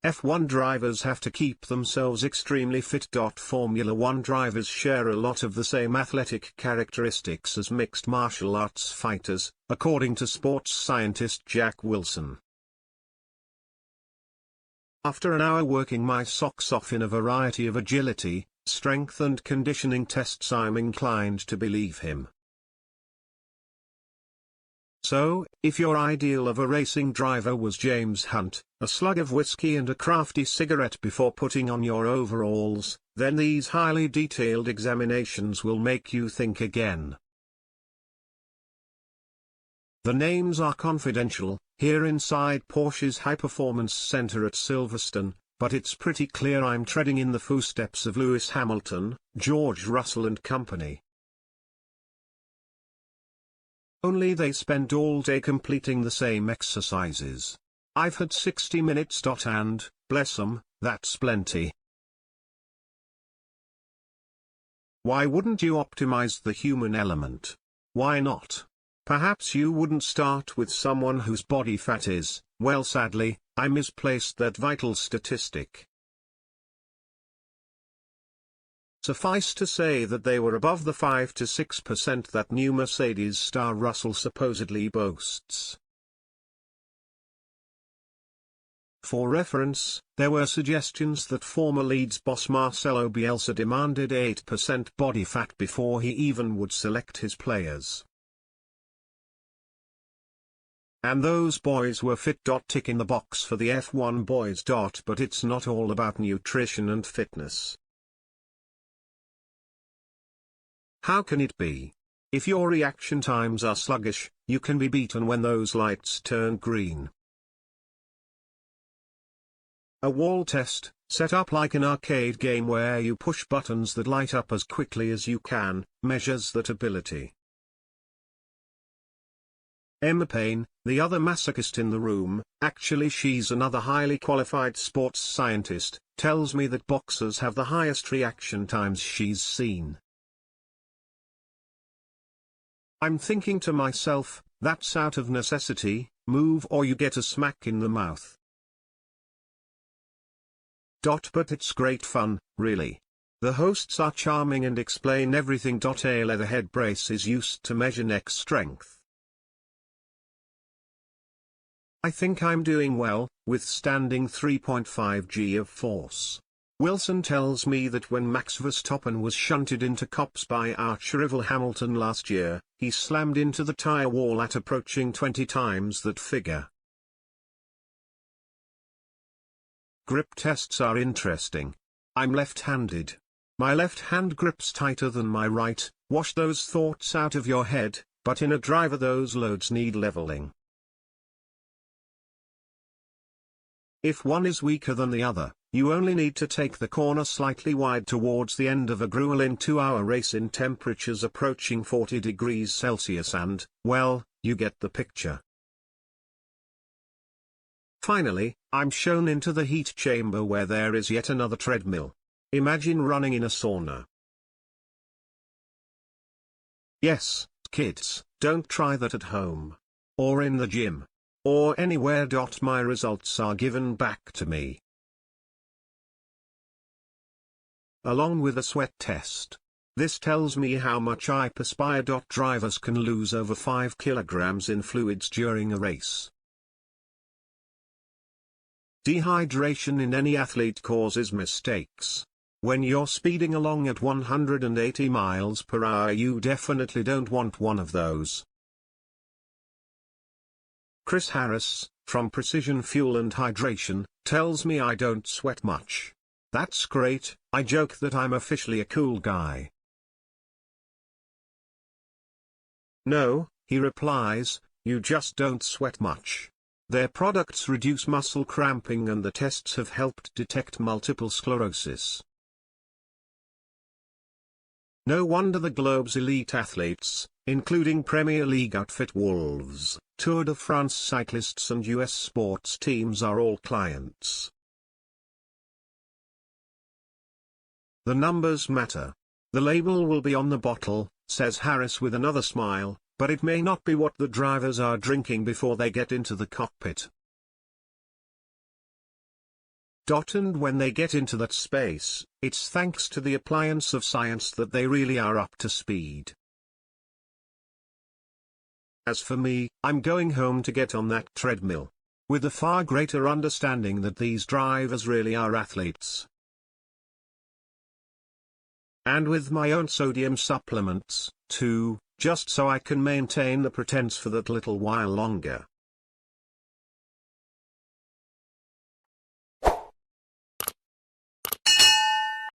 F1 drivers have to keep themselves extremely fit. Formula One drivers share a lot of the same athletic characteristics as mixed martial arts fighters, according to sports scientist Jack Wilson. After an hour working my socks off in a variety of agility, strength and conditioning tests, I'm inclined to believe him. So, if your ideal of a racing driver was James Hunt, a slug of whiskey and a crafty cigarette before putting on your overalls, then these highly detailed examinations will make you think again. The names are confidential, here inside Porsche's High Performance Center at Silverstone, but it's pretty clear I'm treading in the footsteps of Lewis Hamilton, George Russell and company. Only they spent all day completing the same exercises. I've had 60 minutes. And, bless 'em, that's plenty. Why wouldn't you optimize the human element? Why not? Perhaps you wouldn't start with someone whose body fat is, well, sadly, I misplaced that vital statistic. Suffice to say that they were above the 5 to 6% that new Mercedes star Russell supposedly boasts. For reference, there were suggestions that former Leeds boss Marcelo Bielsa demanded 8% body fat before he even would select his players. And those boys were fit. Tick in the box for the F1 boys. But it's not all about nutrition and fitness. How can it be? If your reaction times are sluggish, you can be beaten when those lights turn green. A wall test, set up like an arcade game where you push buttons that light up as quickly as you can, measures that ability. Emma Payne, the other masochist in the room, actually she's another highly qualified sports scientist, tells me that boxers have the highest reaction times she's seen. I'm thinking to myself, that's out of necessity, move or you get a smack in the mouth. But it's great fun, really. The hosts are charming and explain everything. A leather head brace is used to measure neck strength. I think I'm doing well, withstanding 3.5 g of force. Wilson tells me that when Max Verstappen was shunted into cops by arch-rival Hamilton last year, he slammed into the tyre wall at approaching 20 times that figure. Grip tests are interesting. I'm left-handed. My left hand grips tighter than my right. Wash those thoughts out of your head, but in a driver those loads need leveling. If one is weaker than the other, you only need to take the corner slightly wide towards the end of a grueling 2-hour race in temperatures approaching 40 degrees Celsius and, well, you get the picture. Finally, I'm shown into the heat chamber where there is yet another treadmill. Imagine running in a sauna. Yes, kids, don't try that at home. Or in the gym. Or anywhere. My results are given back to me, along with a sweat test. This tells me how much I perspire. Drivers can lose over 5 kilograms in fluids during a race. Dehydration in any athlete causes mistakes. When you're speeding along at 180 miles per hour, you definitely don't want one of those. Chris Harris, from Precision Fuel and Hydration, tells me I don't sweat much. That's great. I joke that I'm officially a cool guy. No, he replies, you just don't sweat much. Their products reduce muscle cramping and the tests have helped detect multiple sclerosis. No wonder the globe's elite athletes, including Premier League outfit Wolves, Tour de France cyclists and US sports teams are all clients. The numbers matter. The label will be on the bottle, says Harris with another smile, but it may not be what the drivers are drinking before they get into the cockpit. And when they get into that space, it's thanks to the appliance of science that they really are up to speed. As for me, I'm going home to get on that treadmill, with a far greater understanding that these drivers really are athletes. And with my own sodium supplements, too, just so I can maintain the pretense for that little while longer.